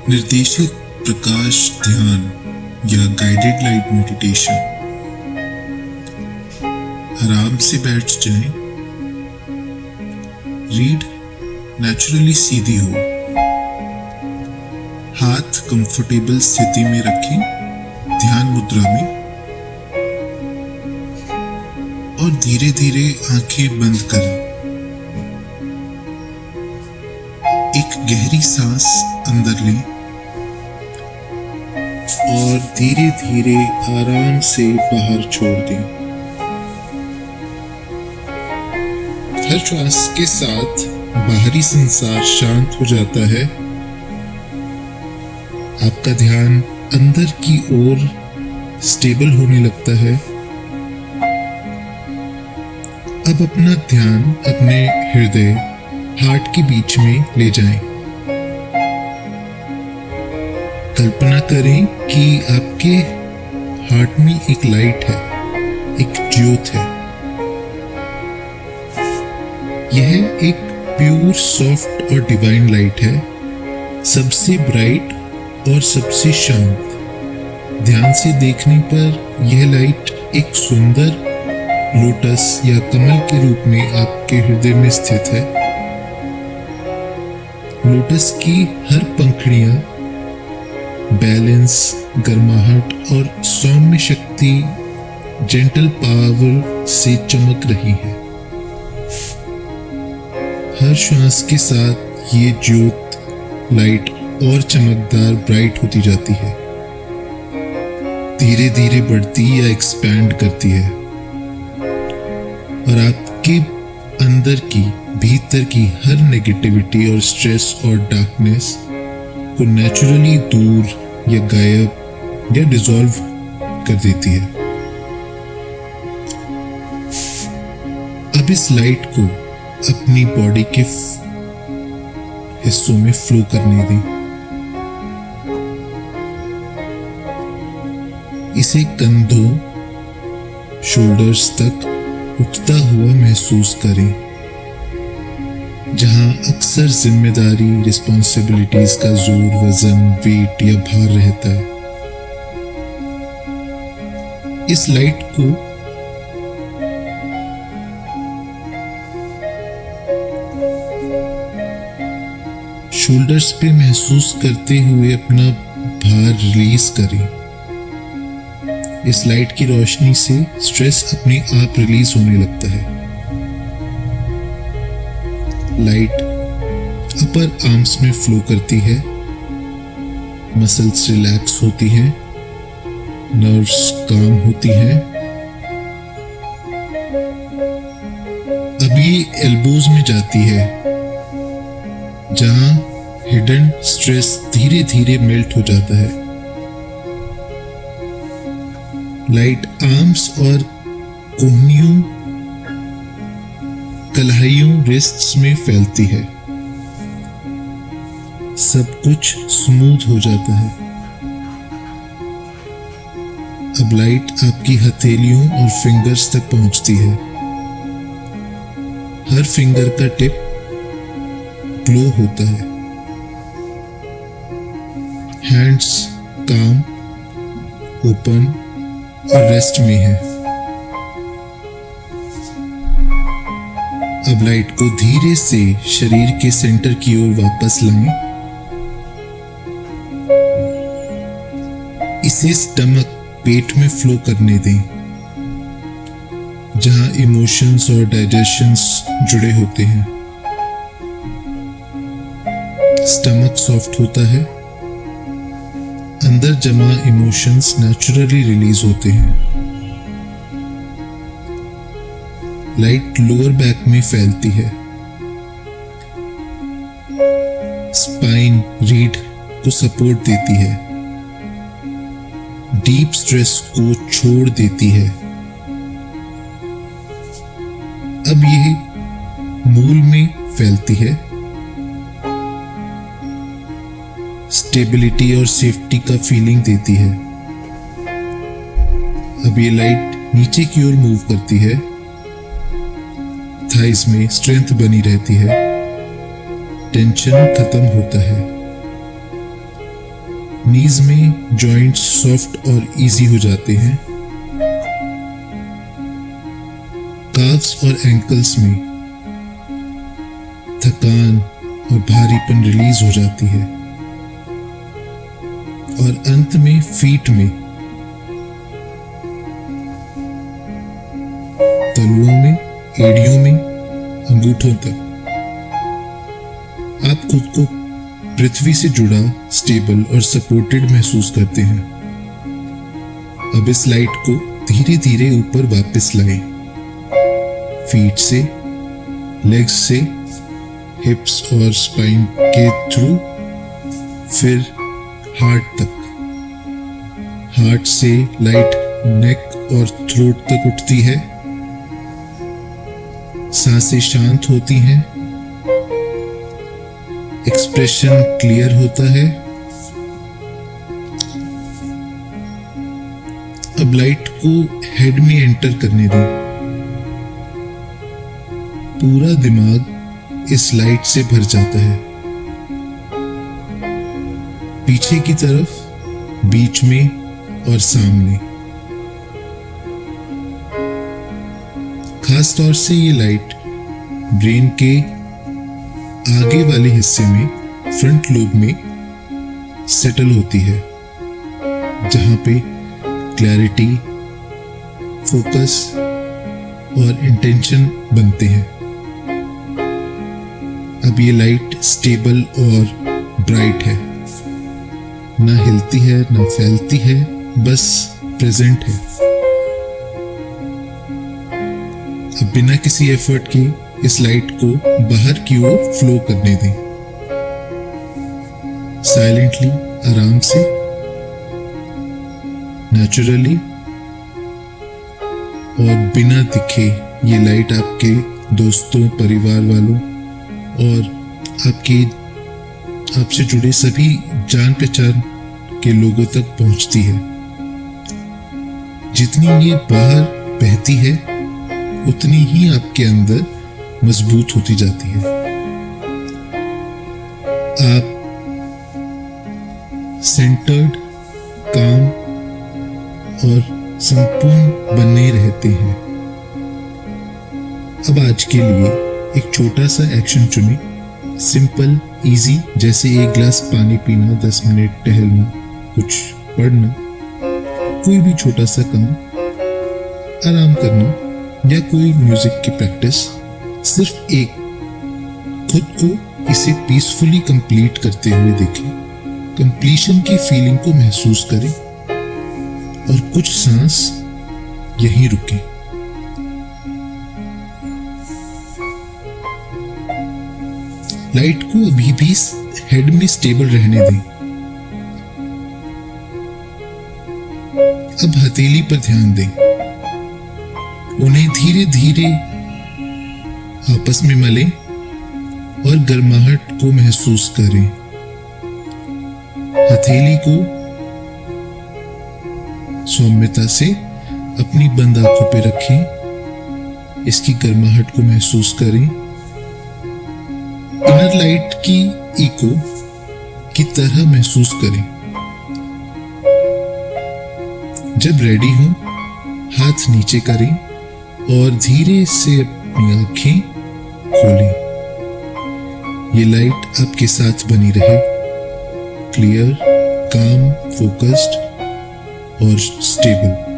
निर्देशित प्रकाश ध्यान या गाइडेड लाइट मेडिटेशन। आराम से बैठ जाएं। रीढ़ नेचुरली सीधी हो। हाथ कंफर्टेबल स्थिति में रखें, ध्यान मुद्रा में, और धीरे धीरे आंखें बंद करें। एक गहरी सांस अंदर लें और धीरे धीरे आराम से बाहर छोड़ दें। हर श्वास के साथ बाहरी संसार शांत हो जाता है। आपका ध्यान अंदर की ओर स्टेबल होने लगता है। अब अपना ध्यान अपने हृदय हार्ट के बीच में ले जाएं। कल्पना करें कि आपके हार्ट में एक लाइट है, एक ज्योत है। यह एक प्योर, सॉफ्ट और डिवाइन लाइट है, सबसे ब्राइट और सबसे शांत। ध्यान से देखने पर यह लाइट एक सुंदर लोटस या कमल के रूप में आपके हृदय में स्थित है। लोटस की हर पंखुड़ियां बैलेंस, गर्माहट और सौम्य शक्ति, जेंटल पावर से चमक रही है। हर श्वास के साथ ये ज्योत, लाइट और चमकदार ब्राइट होती जाती है, धीरे धीरे बढ़ती या एक्सपैंड करती है और आपके अंदर की, भीतर की हर नेगेटिविटी और स्ट्रेस और डार्कनेस को नेचुरली दूर या गायब या डिसॉल्व कर देती है। अब इस लाइट को अपनी बॉडी के हिस्सों में फ्लो करने दें। इसे कंधों, शोल्डर्स तक उठता हुआ महसूस करें, जहां अक्सर जिम्मेदारी, रिस्पॉन्सिबिलिटीज का जोर, वजन, वेट या भार रहता है। इस लाइट को शोल्डर्स पे महसूस करते हुए अपना भार रिलीज करें। इस लाइट की रोशनी से स्ट्रेस अपने आप रिलीज होने लगता है। लाइट अपर आर्म्स में फ्लो करती है, मसल्स रिलैक्स होती हैं, नर्व्स काम होती हैं। अब ये एल्बोज में जाती है, जहां हिडन स्ट्रेस धीरे धीरे मेल्ट हो जाता है। लाइट आर्म्स और कोहनियों, कलाइयों, रिस्ट्स में फैलती है। सब कुछ स्मूथ हो जाता है। अब लाइट आपकी हथेलियों और फिंगर्स तक पहुंचती है। हर फिंगर का टिप ग्लो होता है। हैंड्स काम, ओपन और रेस्ट में है। अब लाइट को धीरे से शरीर के सेंटर की ओर वापस लाएं। इसे स्टमक, पेट में फ्लो करने दें, जहां इमोशंस और डाइजेशंस जुड़े होते हैं। स्टमक सॉफ्ट होता है, अंदर जमा इमोशंस नेचुरली रिलीज होते हैं। लाइट लोअर बैक में फैलती है। स्पाइन, रीढ़ को सपोर्ट देती है, डीप स्ट्रेस को छोड़ देती है। अब यह मूल में फैलती है, स्टेबिलिटी और सेफ्टी का फीलिंग देती है। अब ये लाइट नीचे की ओर मूव करती है, थाइस में स्ट्रेंथ बनी रहती है, टेंशन खत्म होता है। नीज में जॉइंट्स सॉफ्ट और इजी हो जाते हैं। काफ्स और एंकल्स में थकान और भारीपन रिलीज हो जाती है। और अंत में फीट में तलुओं में, एड़ियों में, अंगूठों तक आप खुद को पृथ्वी से जुड़ा, स्टेबल और सपोर्टेड महसूस करते हैं। अब इस लाइट को धीरे धीरे ऊपर वापस लाएं। फीट से, लेग्स से, हिप्स और स्पाइन के थ्रू, फिर हार्ट तक। हार्ट से लाइट नेक और थ्रोट तक उठती है। सांसें शांत होती हैं। एक्सप्रेशन क्लियर होता है। अब लाइट को हेड में एंटर करने दें। पूरा दिमाग इस लाइट से भर जाता है। पीछे की तरफ, बीच में और सामने। खास तौर से ये लाइट ब्रेन के आगे वाले हिस्से में, फ्रंट लोब में सेटल होती है, जहां पे क्लैरिटी, फोकस और इंटेंशन बनते हैं। अब ये लाइट स्टेबल और ब्राइट है, ना हिलती है ना फैलती है, बस प्रेजेंट है। अब बिना किसी एफर्ट के इस लाइट को बाहर की ओर फ्लो करने दें। साइलेंटली, आराम से, नेचुरली और बिना दिखे ये लाइट आपके दोस्तों, परिवार वालों और आपसे जुड़े सभी जान पहचान के लोगों तक पहुंचती है। जितनी ये बाहर बहती है, उतनी ही आपके अंदर मजबूत होती जाती है। आप सेंटर्ड, काम और संपूर्ण बने रहते हैं। अब आज के लिए एक छोटा सा एक्शन चुनें, सिंपल, इजी, जैसे एक गिलास पानी पीना, 10 मिनट टहलना, कुछ पढ़ना, कोई भी छोटा सा काम, आराम करना या कोई म्यूजिक की प्रैक्टिस। सिर्फ एक, खुद को इसे पीसफुली कंप्लीट करते हुए देखें। कंप्लीशन की फीलिंग को महसूस करें और कुछ सांस यहीं रुकें। लाइट को अभी भी हेड में स्टेबल रहने दें। अब हथेली पर ध्यान दें। उन्हें धीरे धीरे आपस में मलें और गर्माहट को महसूस करें। हथेली को सौम्यता से अपनी बंद आंखों पर रखें। इसकी गर्माहट को महसूस करें। इनर लाइट की इको की तरह महसूस करें। जब रेडी हो, हाथ नीचे करें और धीरे से अपनी आंखें खोलें। ये लाइट आपके साथ बनी रहे, क्लियर, काम, फोकस्ड और स्टेबल।